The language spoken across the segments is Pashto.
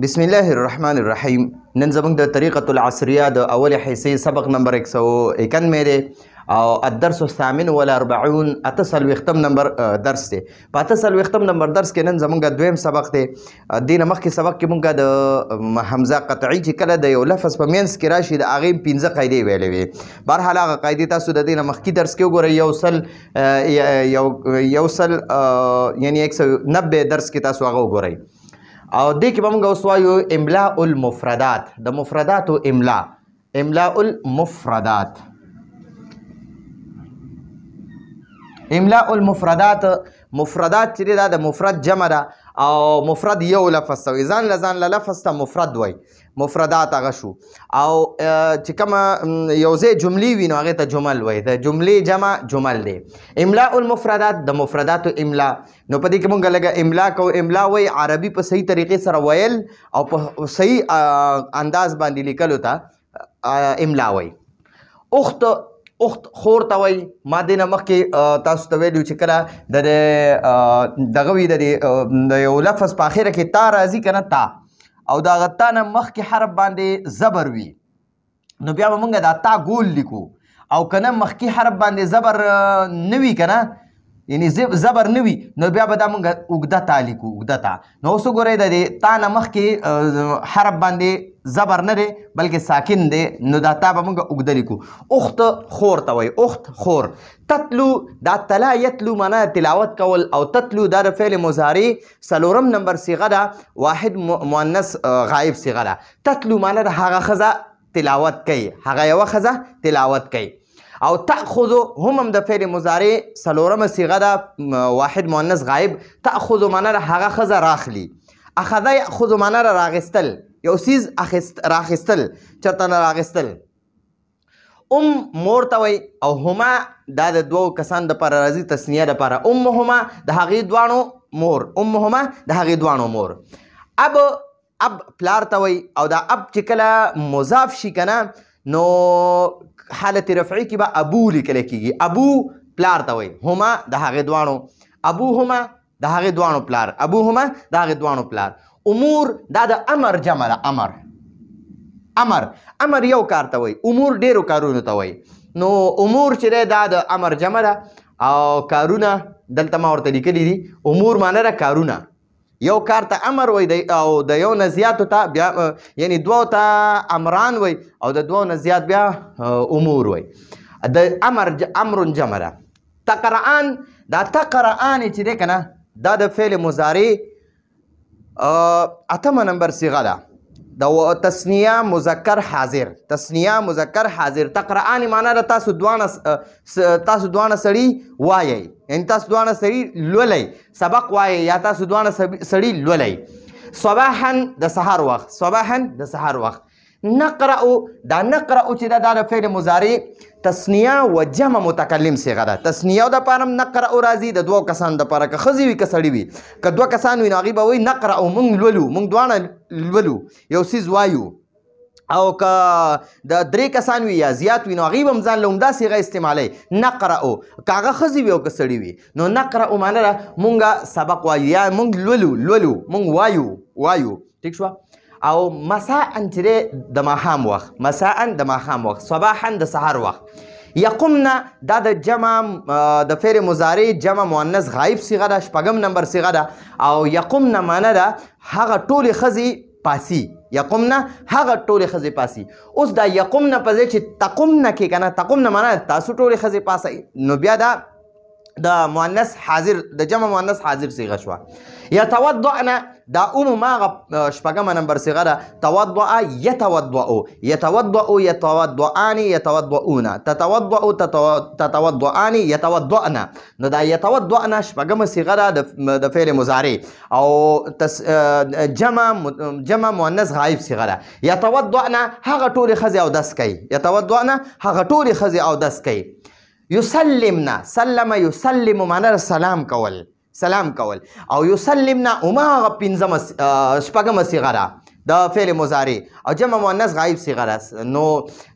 بسم الله الرحمن الرحیم. نن زموږ د طریقة العصریه د اول حصې سبق نمبر 191 دی او الدرس الثامن والاربعون 48 نمبر درس دی. په 48 نمبر درس کې نن زموږ دویم سبق دی. دینه مخکې سبق کې مونږ د حمزه قطعی چې کله د یو لفظ په منځ کې راشي د هغې 15 قاعدې ویلې وي. بهرحال هغه قاعدې تاسو د دینه مخکې درس کې وګورئ. یو سل یعنی 190 درس کې تاسو هغه وګورئ. او دې کې به موږ اوس وایو املاء المفردات، د مفرداتو املاء المفردات. املاء المفردات، مفردات چې دا د مفرد جمع ده او مفرد یو لفظ وي، ځان له لفظ ته مفرد وای، مفردات هغه شو. او چې کومه یو ځای جملې وي نو هغې ته جمل وای، د جملې جمع جمل دی. املاء المفردات د مفرداتو املا. نو په دې کې مونږ لږه املا کوو. املا وای عربي په صحیح طریقې سره ویل او په صحیح انداز باندې لیکلو ته املا وای. اخت خور ته وای. ما دې نه مخکې تاسو ته ویلو چې کله دغه وي د یو لفظ په اخره کې تا راځي که نه، تا او د هغه تا نه مخکې حرف باندې زبر وي نو بیا به مونږ دا تا ګول لیکو، او که نه مخکې حرف باندې زبر نه وي که نه، یعنی زبر نه وي نو بیا به دا مونږ اوږده تا لیکو، اوږده تا. نو اوس وګورئ د دې تا نه مخکې حرف باندې زبر نه دی بلکې ساکن دی، نو دا تا به مونږ اوږده لیکو. اخت خور ته وایي، اخت خور. تتلو دا تلا یتلو معنا تلاوت کول، او تتلو دا د فعل مضارع څلورم نمبر صیغه ده، واحد مؤنث غایب صیغه ده. تتلو معنا د هغه ښځه تلاوت کوي، هغه یوه ښځه تلاوت کوي. او تأخذ هم د فعل مضارع څلورمه صیغه ده، واحد مؤنث غایب. تأخذ معنا د هغه ښځه راخلي. اخذ یأخذ معنا د راغستل، یو څیز راخستل، چېرته نه راغستل. مور ته وایي، او هما دا د دوو کسانو دپاره راځي تثنیه دپاره. امهما د هغې دواړو مور، امهما د هغې دواړو مور. اب پلار ته وایي، او دا اب چې کله مضاف شي که نه نو حالت رفعی کې به ابو لیکل کېږي. ابو پلار ته وایي، هما د هغې دواړو، ابوهما د هغې دواړو پلار، ابوهما د هغې دواړو پلار. امور دا د امر جمع ده، امر یو کار ته وایي، امور ډېرو کارونو ته وایي. نو امور چې دی دا د امر جمع ده، او کارونه دلته ما ورته لیکلي دي. امور معنی ده کارونه، یو کار ته امر وای او د یو نه زیاتو ته بیا یعنی دوو ته امران وای او د دوو نه زیات بیا امور وای. د امر جمع ده. تقرآن دا تقرآن چې دی که نه دا د فعل مضارع اتمه نمبر صیغه ده، د تثنیه مذکر حاضر، تثنیه مذکر حاضر. تقرآن معنا ده تاسو دواړه سړي وایئ، یعنی تاسو دواړه سړي لولئ، سبق وایئ یا تاسو دواړه سړي لولئ. صباحا د سهار وخت، صباحا د سهار وخت. نقرأ دا نقرأ چې دا د فعل مضارع تثنیه و جمع متکلم صیغه ده. تثنیه دپاره هم نقرأ راځي د دوو کسانو دپاره، که ښځې وي که سړي وي. که دوه کسان وي نو هغې به وایي نقرأ، موږ لولو، موږ دواړه لولو، یو څیز وایو. او که د درې کسان وي یا زیات وي نو هغې به هم ځان له همدا صیغه استعمالوي، نقرأ. که هغه ښځې وي او که سړي وي نو نقرأ معنا ده مونږ سبق وایو یا مونږ لولو، مونږ وایو. ټیک شوه. او مساء چې دی د ماښام وخت، مساء د ماښام وخت. صباحا د سهار وخت. یقمنا دا د جمع د فعل مضارع جمع مؤنث غایب صیغه ده، شپږم نمبر صیغه ده. او یقمنا معنا ده هغه ټولې ښځې پاسي، یقمنا هغه ټولې ښځې پاسي. اوس دا یقمنا په ځای چې تقمنا کې که نه، تقمنا معنا تاسو ټولې ښځې پاسئ، نو بیا دا د مؤنث حاضر د جمع مؤنث حاضر صیغه شوه. یتوضأنا دا ما شپږمه نمبر صیغه ده. توضأ یتوضأ، یتوضأ یتوضأان یتوضؤون، تتوضأ تتوضأان یتوضأنا. نو دا یتوضأنا شپږمه صیغه ده د فعل مضارع او جمع مؤنث غایب صیغه ده. یتوضأنا هغه ټولې ښځې اودس کوي، یتوضأنا هغه ټولې ښځې اودس کوي. یسلمنا، سلم یسلم معنا سلام کول، سلام کول. او یسلمنا هماغه شپږمه صیغه ده د فعل مضارع او جمع مؤنث غایب صیغه ده. نو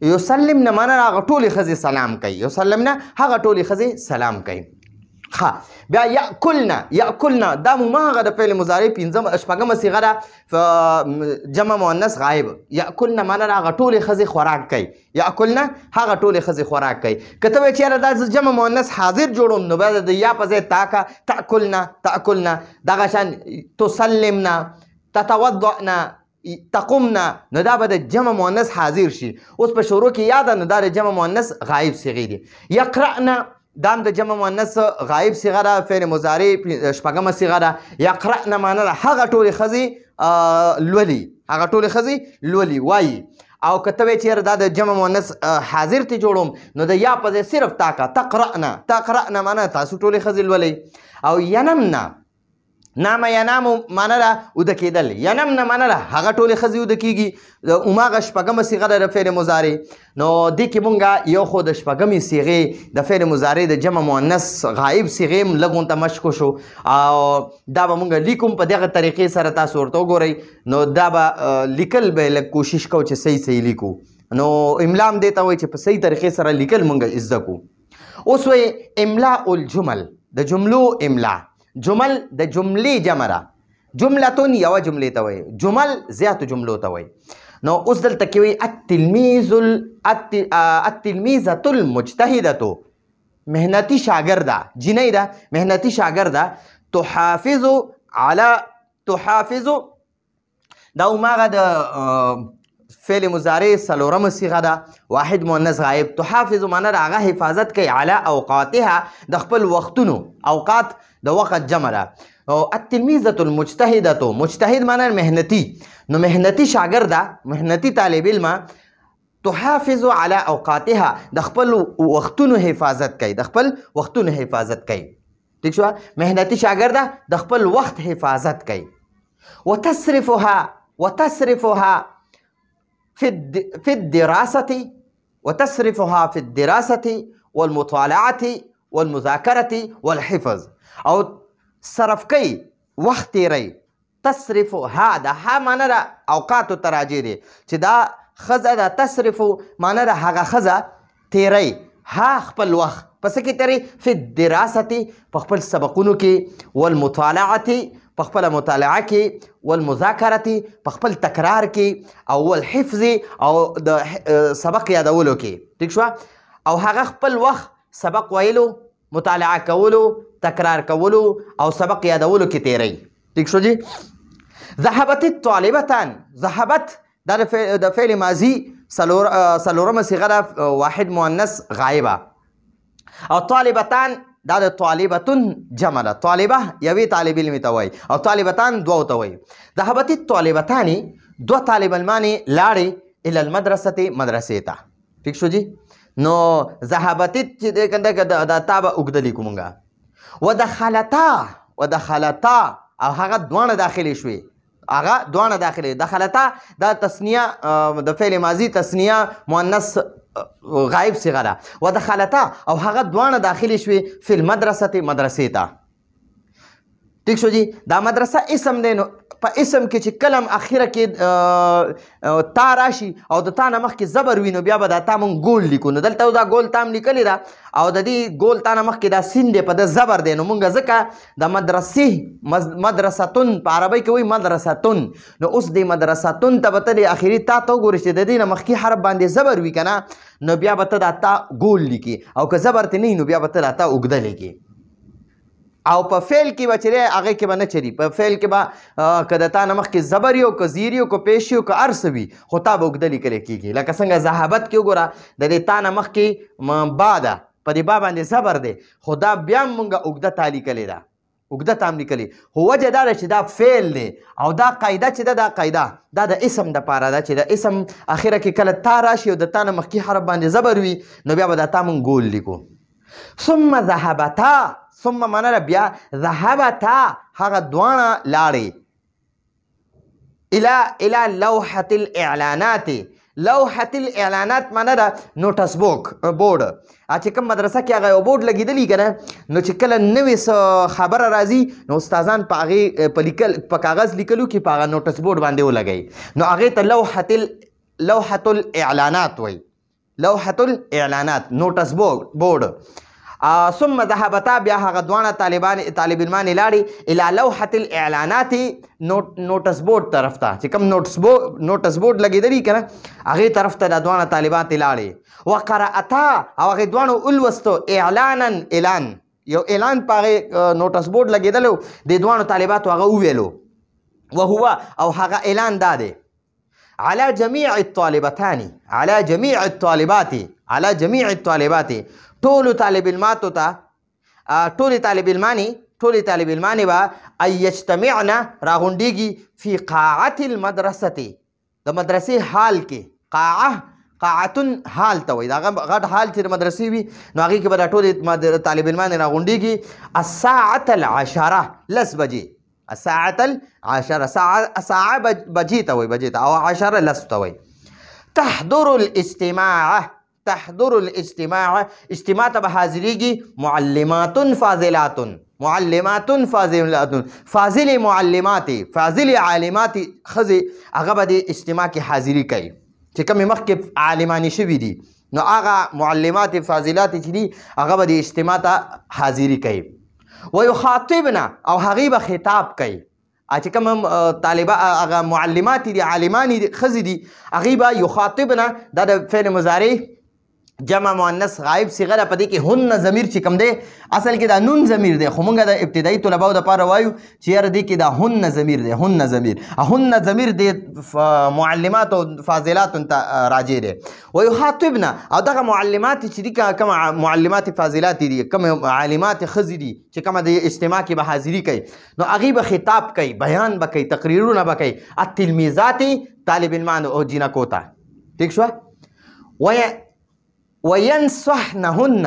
یسلمنا معنا هغه ټولې ښځې سلام کوي، یسلمنا هغه ټولې ښځې سلام کوي. ها بیا یاکلنا دا مهغه د فعل مضارع شپږمه صیغه ده جمع مؤنث غایب. یاکلنا معنی هغه ټولې ښځې خوراک کوي. یاکلنا هغه ټولې ښځې خوراک کوي. که ته وایې چېرې دا زه جمع مؤنث حاضر جوړوم نو بیا د یا په ځای تا کا تاکلنا دغه شان تسلمنا تتوضأنا تقمنا نو دا به د جمع مؤنث حاضر شي. اوس په شروع کې یاده نو دا د جمع مؤنث غایب صیغې دي. یقرأنا دا هم د جمع مؤنث غایب صیغه ده فعل مضارع شپږمه صیغه ده. یقرأنا معنی ده هغه ټولې ښځې لولي هغه ټولې ښځې لولي وایي. او که ته وایې چېرې دا د جمع مؤنث حاضر ته جوړوم نو د یا په ځای صرف تا کا تقرأنا معنی تاسو ټولې ښځې لولئ. او ینمنا نام ینامو معنی ده اوده کېدل. ینمنا معنی ده هغه ټولې ښځې اوده کېږي. هماغه شپږمه صیغه ده د فعل مضارع. نو دې کې مونږ یو خو د شپږمې صیغې د فعل مضارع د جمع مؤنث غایب صیغې هم لږ ورته مشق وشو او دا به مونږ لیکو په دغه طریقې سره تاسو ورته وګورئ نو دا به لیکل به لږ کوشش کوو چې صحیح لیکو. نو املا هم دې ته وایي چې په صحیح طریقې سره لیکل مونږ زده کړو. اوس وایي املاء الجمل د جملو املا. جمل د جملې جمع ده. جملتون یوه جملې ته وایي. جمل زیاتو جملو ته وایي. نو اوس دلته کې وایي التلمیذة المجتهدة مهنتي شاګرده جنۍ ده مهنتي شاګرده تحافظ دا هماغه د فعل مضارع څلورمه صیغه ده واحد مؤنث غایب. تحافظ معنی ده هغه حفاظت کوي علی اوقاتها د خپل وختونو. اوقات د وخت جمع ده. التلمیذة المجتهدة مجتهد معنی مهنتي. نو مهنتي شاګرده مهنتي طالب علم تحافظ علی اوقاتها د خپل وختونو حفاظت کوي د خپل وختونو حفاظت کوي. ٹھیک شو مهنتي شاګرده د خپل وخت حفاظت کوي. وتصرفها في الدراسة والمطالعة والمذاكرة والحفظ او صرف کوي وخت تیری. تصرفها دا ها معنی ده اوقاتو تراجع دی چې دا ښځه ده تصرف معنی ده هغه ښځه تیری ها خپل وخت پس کې تیری فی الدراسة په خپل سبقونو کې والمطالعة په خپل مطالعه کې والمذاکرة په خپل تکرار کې او والحفظ او د سبق یادولو کې. ٹھیک شو او هغه خپل وخت سبق ویلو مطالعه کولو تکرار کولو او سبق یادولو کې تیری. ٹھیک شو جی. ذهبت الطالبتان ذهبت دا د فعل ماضي څلورمه صيغه ده واحد مؤنث غائبه. او طالبتان دا د طالبتون جمع ده. طالبه یوې طالب علم ته وایي او طالبتان دوه ته وایي. ذهبت الطالبتان دوه طالب علمانې لاړې الى المدرسه مدرسې ته. ٹھیک شو جی. نو ذهبت چې دا تا به اوږده لیکو مونږه. ودخلتا او هغه دوانه داخلي شوي هغه دوانه داخلي. دخلتا دا تسنیه د فعل ماضي تسنیه مؤنث غائب صيغه ده. ودخلتا او هغه دوانه داخلي شوي فی المدرسه مدرسې ته. ٹھیک شو جی. دا مدرسه اسم دی. نو په اسم کې چې کلم اخیره کې تا راشي او د تا نه مخکې زبر وي نو بیا به دا تا مونږ ګول لیکو. نو دلته دا ګول تا هم لیکلې ده او د دې ګول تا نه مخکې دا سین دی په د زبر دی. نو مونږ ځکه د مدرستون په عربۍ کې وایي مدرستون. نو اوس د مدرستون ته به ته د اخري تا ته وګورې چې د دې نه مخکې حرف باندې زبر وي که نه نو بیا به ته دا تا ګول لیکي او که زبر ته نه وي نو بیا به ته دا تا اوږده لیکي. او په فعل کې به چې دی هغې کې به نه چلي. په فعل کې به که د تا نه مخکې زبر یو که زیر یو که پیش یو که هر څه وي خو تا به اوږده لیکلی کېږي. لکه څنګه ذهبت کې وګوره د دې تا نه مخکې با ده په دې با باندې زبر دی خو دا بیا هم مونږ اوږده تا لیکلې ده اوږده تا هم لیکلې. خو وجه دا ده چې دا فعل دی او دا قاعده چې ده دا قاعده دا د اسم دپاره ده چې د اسم اخره کې کله تا راشي او د تا نه مخکې حرف باندې زبر وي نو بیا به دا تا مونږ ګول لیکو. ثم ذهبتا ثم معنی بیا ذهبتا هغه دواړه لاړې الى لوحة الاعلانات. لوحة الاعلانات معنی ده نوټس بورډ. چې کوم مدرسه کې هغه یو بورډ لګېدلی که نه نو چې کله نوې څه خبره راځي نو استادان په هغې په کاغذ لیکلو کې په هغه نوټس بورډ باندې ولګوي نو هغې ته لوحة الاعلانات وایي. لوحة الاعلانات نوټس بورډ. ثم ذهبتا بیا هغه دواړه طالب علمان لاړې الی لوحة الاعلانات نوټس بورډ طرف ته چې کوم نوټس بورډ لګېدلي که نه هغې طرف ته دا دواړه طالبات لاړې وقرأتا او هغې دواړو ولوستو اعلانا اعلان یو اعلان په هغې نوټس بورډ لګېدلی د دواړو طالباتو هغه وویلو وهو او هغه اعلان دا دی على جميع الطالبتان على جميع الطالبات على جميع الطالبات ټولو طالب علماتو ته ټولې طالب علمانې به ان یجتمعن راغونډېږي فی قاعة المدرسة د مدرسې حال کې قاعتون حال ته وایي د هغه غټ حال چې د مدرسې وي نو هغې کې به دا ټولې طالب علمانې راغونډېږي الساعة العشرة لس بجې الساعة العشرة ساعة بجې ته وایي بجې ته او عشرة لس ته وایي تحضر الاجتماع اجتماع ته به حاضرېږي معلمات فاضلې معلماتې فاضلې عالماتې ښځې هغه به د اجتماع کې حاضري کوي چې کومې مخکې عالمانې شوي دي نو هغه معلمات فاضلات چې دي هغه به د اجتماع ته حاضري کوي ویخاطبنا او هغې به خطاب کوي چې کوم طالبه هغه معلمات دي عالمانې دي ښځې دي هغې به یخاطبنا دا د فعل مضارع جمع مؤنث غایب صیغه ده په دې کې هن ضمیر چې کوم دی اصل کې دا نون ضمیر دی خو موږ د ابتدایي طلباو دپاره وایو چې یاره دې کې دا هن ضمیر دی هن ضمیر دی معلمات او فاضلات ته راجع دی ویخاطبنا او دغه معلمات چې دي کوم معلمات فاضلات دي کوم عالمات ښځې دي چې کومه د اجتماع کې به حاضري کوي نو هغې به خطاب کوي بیان به کوي تقریرونه به کوي التلمیذات طالب علمانو او جینکو ته ٹھیک شوه وینصحنهن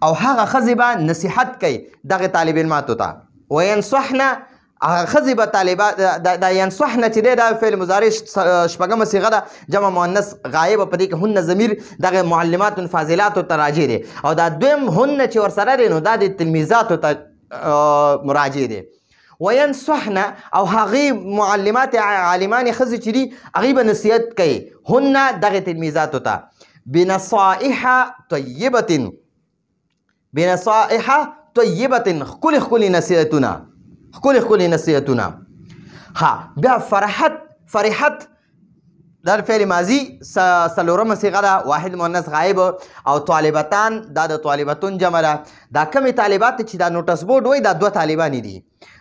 او هغه ښځې به نصیحت کوي دغه طالب علماتو ته وینصحن هغه ښځې به طالبات دا ینصحن چې دی دا فعل مضارع شپږمه صیغه ده جمع مؤنث غایبه په دې کې هن ضمیر دغه معلمات فاضلاتو ته راجع دی او دا دویم هن چې ورسره دی نو دا د تلمیذاتو ته مراجع دی وینصحن او هغې معلمات عالمانې ښځې چې دي هغې به نصیحت کوي هن دغه تلمیذاتو ته بنصائح طیبة ښکلې نصیحتونه ها بیا فرحت دا فعل ماضي څلورمه صیغه ده واحد مؤنث غایب او طالبتان دا د طالبتون جمع ده دا کمې طالبات چې دا نوټس بورډ وایي دا دوه طالبانې دي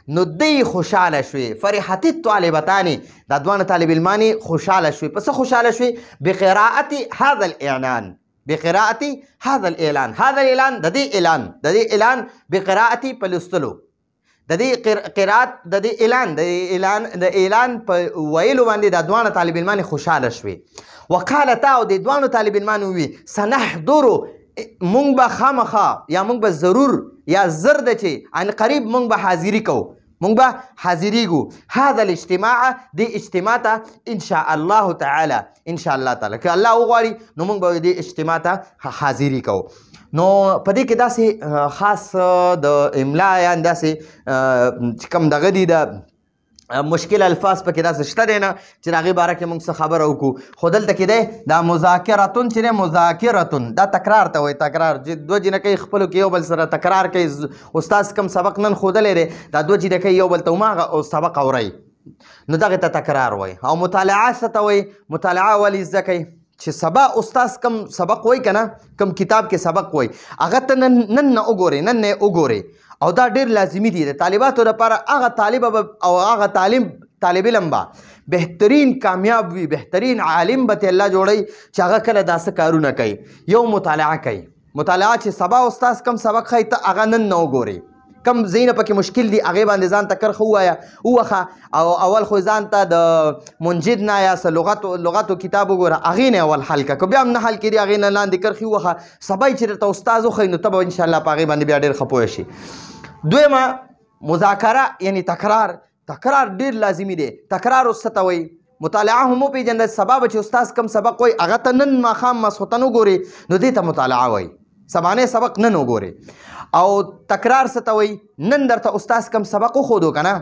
نو دی خوشحاله شوې فرحت الطالبتان دا دوه طالب علمانې خوشحاله شوې په څه خوشحاله شوې بقراءة هذا الاعلان د دې اعلان بقراءة په لوستلو د دې قرات د دې اعلان په ویلو باندې دا دوه طالب علمانې خوشحاله شوې وقالتا او د دوه طالب علمانو وي سنحضر مونږ به خامخا یا مونږ به ضرور یا زر ده چې عن قریب مونږ به حاضري کوو مونږ به حاضریږو هذا الاجتماع دې اجتماع ته انشاء الله تعالی که الله وغواړي نو مونږ به دې اجتماع ته حاضري کوو نو په دې کې داسې خاص د املا یا داسې چې کوم دغه دي د مشکل الفاظ پکې داسې شته دی نه چې د هغې باره کې موږ څه خبره وکړو خو دلته کې دی دا مذاکرتون چې دی مذاکرتون دا تکرار ته وایي تکرار دوه جینکۍ خپلو کې یو بل سره تکرار کوي استاد کوم سبق نن ښودلی دی دا دوه جینکۍ یو بل ته هماغه سبق اورئ نو دغې ته تکرار وایي او مطالعه څه ته وایي مطالعه ولې زده کوي چې سبا استاد کم سبق وایي که نه کم کتاب کې سبق وایي هغه ته نن نه وګورئ نن نه وګورئ او دا ډېر لازمي دي د طالباتو لپاره هغه طالب او هغه طالب علم به بهترین کامیاب وي بهترین عالم به الله جوړوي چې هغه کله داسې کارونه کوي یو مطالعه چې سبا استاد کم سبق ښایي ته هغه نن نه وګورئ کم ځایونه پکې مشکل دي هغې باندې ځان ته کرښه ووایه ووښه او اول خو ځان ته د منجد نه یا څه لغاتو کتاب وګوره هغې نه اول حل کړه که بیا هم نه حل کړي هغې نه لاندې کرښې ووښه سبا یې چې درته استاد وښیي نو ته به انشاءالله په هغې باندې بیا ډېر ښه پوه شي دویمه مذاکره یعنی تکرار ډېر لازمي دی تکرار اوس څه ته وایي مطالعه هم وپېژنده سبا به چې استاد کم سبق وایي هغه ته نن ماښام ماسخوتن وګورې نو دې ته مطالعه وایي سبانه سبق نن وګورئ او تکرار څه ته وایي نن درته استاد کم سبق وښودو که نه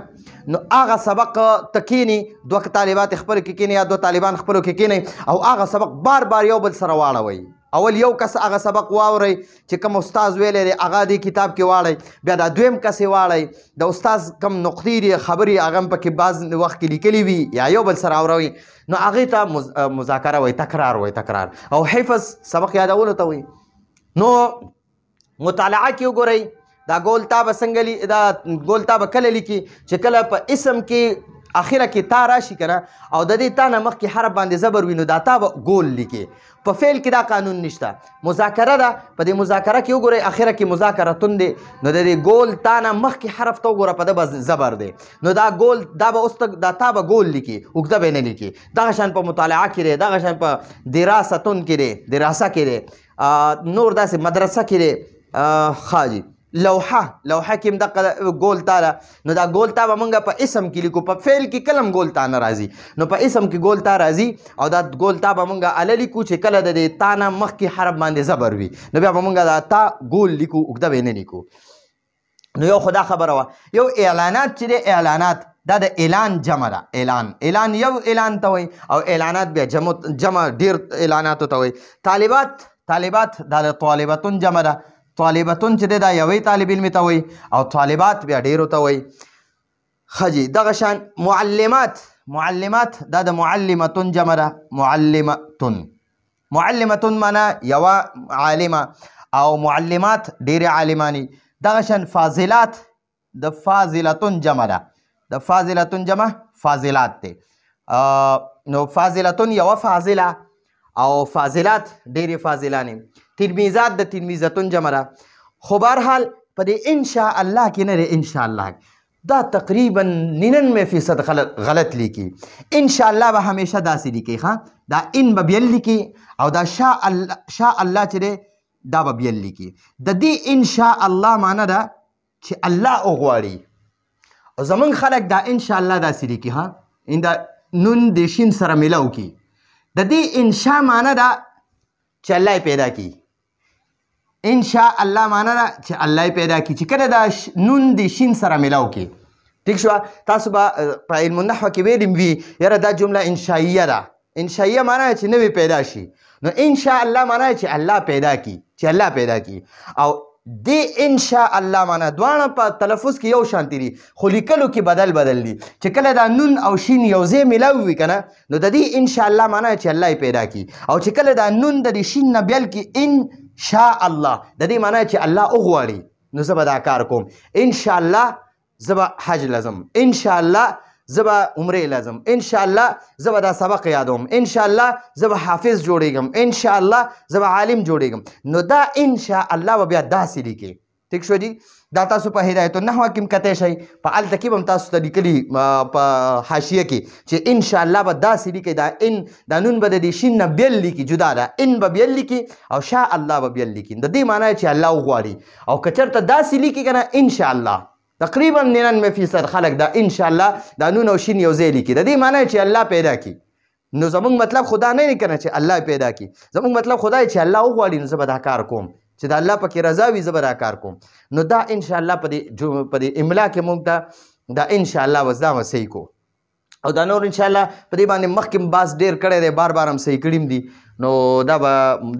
نو هغه سبق ته کښېني دوه طالبات خپلو کې کښېني یا دوه طالبان خپلو کې کښېنئ او هغه سبق بار یو بل سره واړوئ اول یو کس هغه سبق واورئ چې کوم استاد ویلی دی هغه دې کتاب کې واړئ بیا دا دویم کس یې واړئ د استاد کم نقطې دي خبرې هغه هم پکې بعض وخت کې لیکلي وي یا یو بل سره اوروئ نو هغې ته مذاکره وایي تکرار او حفظ سبق یادولو ته وایي. نو مطالعه کې وګورئ دا ګول تا به څنګه دا ګول تا به کله لیکي چې کله په اسم کې اخره کې تا راشي که نه او د دې تا نه مخکې حرف باندې زبر وي نو دا تا به ګول لیکي. په فعل کې دا قانون نشته. مذاکره ده په دې مذاکره کې وګورئ اخره کې مذاکرتون دی نو د دې ګول تا نه مخکې حرف ته وګوره په ده به زبر دی نو دا ګول دا به اوس دا تا به ګول لیکي اوږده به نه لیکي. دغه شان په مطالعه کې دی دغه شان په دراستون کې دی دراسه کې دی نور داسې مدرسه کې دی خاجي لوحه کې هم دغه ګول تا ده نو دا ګول تا به موږ په اسم کې لیکو په فعل کې کله هم ګول تا نه راځي نو په اسم کې ګول تا راځي او دا ګول تا به موږ اله لیکو چې کله د دې تا نه مخکې حرف باندې زبر وي نو بیا به موږ دا تا ګول لیکو اوږده به نه لیکو. نو یو خدا خبره وه یو اعلانات چې دی اعلانات دا د اعلان جمع ده اعلان یو اعلان ته وایي او اعلانات بیا جمع ډېر اعلاناتو ته وایي. طالبات دا د طالبتون جمع ده طالبتون چې دی دا یوې طالب علمي ته وایي او طالبات بیا ډېرو ته وایي. ښه جي دغه شان معلمات دا د معلمتون جمع ده معلمتون معنا یوه عالمه او معلمات ډېرې عالمانې. دغه شان فاضلات د فاضلتون جمع ده د فاضلتون جمع فاضلات دی نو فاضلتون یوه فاضله او فاضلات ډېرې فاضلانې. تلمیذات د تلمیذتون جمع ده. خو بهرحال په دې انشاء الله کې نه دی انشاء الله دا تقریبا 99% غلط لیکي. انشاء الله به همیشه داسې لیکي دا ان به بیل لیکي او دا شاء الله چې دی دا به بیل لیکي. د دې انشاء الله معنی ده چې الله وغواړي او زمونږ خلک دا انشاء الله داسې لیکي ان دا نون د شین سره میلاو کی. د دې انشاء معنی ده چې الله پیدا کی. انشاء الله معنی ده چې الله پیدا کی چې کله دا نون د شین سره میلاو کی. ٹھیک شو تاسو به په علم النحو کې ویلم وي یاره دا جمله انشائیه ده. انشائیه معنی چې نوی پیدا شي نو انشاء الله معنی چې الله پیدا کی چې الله پیدا کی او د انشاء الله معنی دواړه په تلفظ کې یو شانتي دي خو لیکلو کې بدل دي چې کله دا نون او شین یو ځای میلاو وي که نه نو د دې انشاء الله معنی چې الله پیدا کی او چې کله دا نون د دې شین نه بیل کې انشاء الله د دې معنی چې الله وغواړي نو زه به دا کار کوم. انشاء الله زه به حج لازم انشاء الله زه به عمرې لازم انشاء الله زه به دا سبق یادوم انشاء الله زه به حافظ جوړېږم انشاء الله زه به عالم جوړېږم نو دا انشاء الله به بیا داسې لیکي. ٹھیک شو جی دا تاسو په هدایت النحو کې هم کتی شئ په هلته کې به هم تاسو ته لیکلي په حاشیه کې چې انشاء الله به داسې لیکي دا نون به د دې شین نه بیل لیکي جدا ده ان به بیل لیکي او شاء الله به بیل لیکي د دې معنی چې الله وغواړي او که چېرته داسې لیکي که نه انشاء الله تقریبا 99% خلک دا انشاء الله دا نون او شین یو ځای لیکي د دې معنی چې الله پیدا کی. نو زمونږ مطلب خدا نه دی که نه چې الله پیدا کی زمونږ مطلب خدا چې الله وغواړي نو زه به دا کار کوم چې د الله پکې رضا وي زه به دا کار کوم. نو دا انشاء الله په دې املا کې موږ ته دا انشاء الله وس دا صحیح کو او دا نور انشاء الله په دې باندې مخکې باس ډېر کړی دی بار هم صحیح کړي دي نو دا به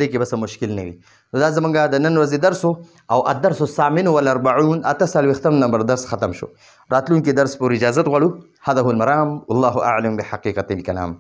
دې کې بس مشکل نه وي. نو دا زمونږ د نن ورځې درس او الدرس الثامن والاربعون 48 نمبر درس ختم شو. راتلونکي درس پورې اجازت غواړو. هذا هو المرام والله اعلم بحقيقة الكلام.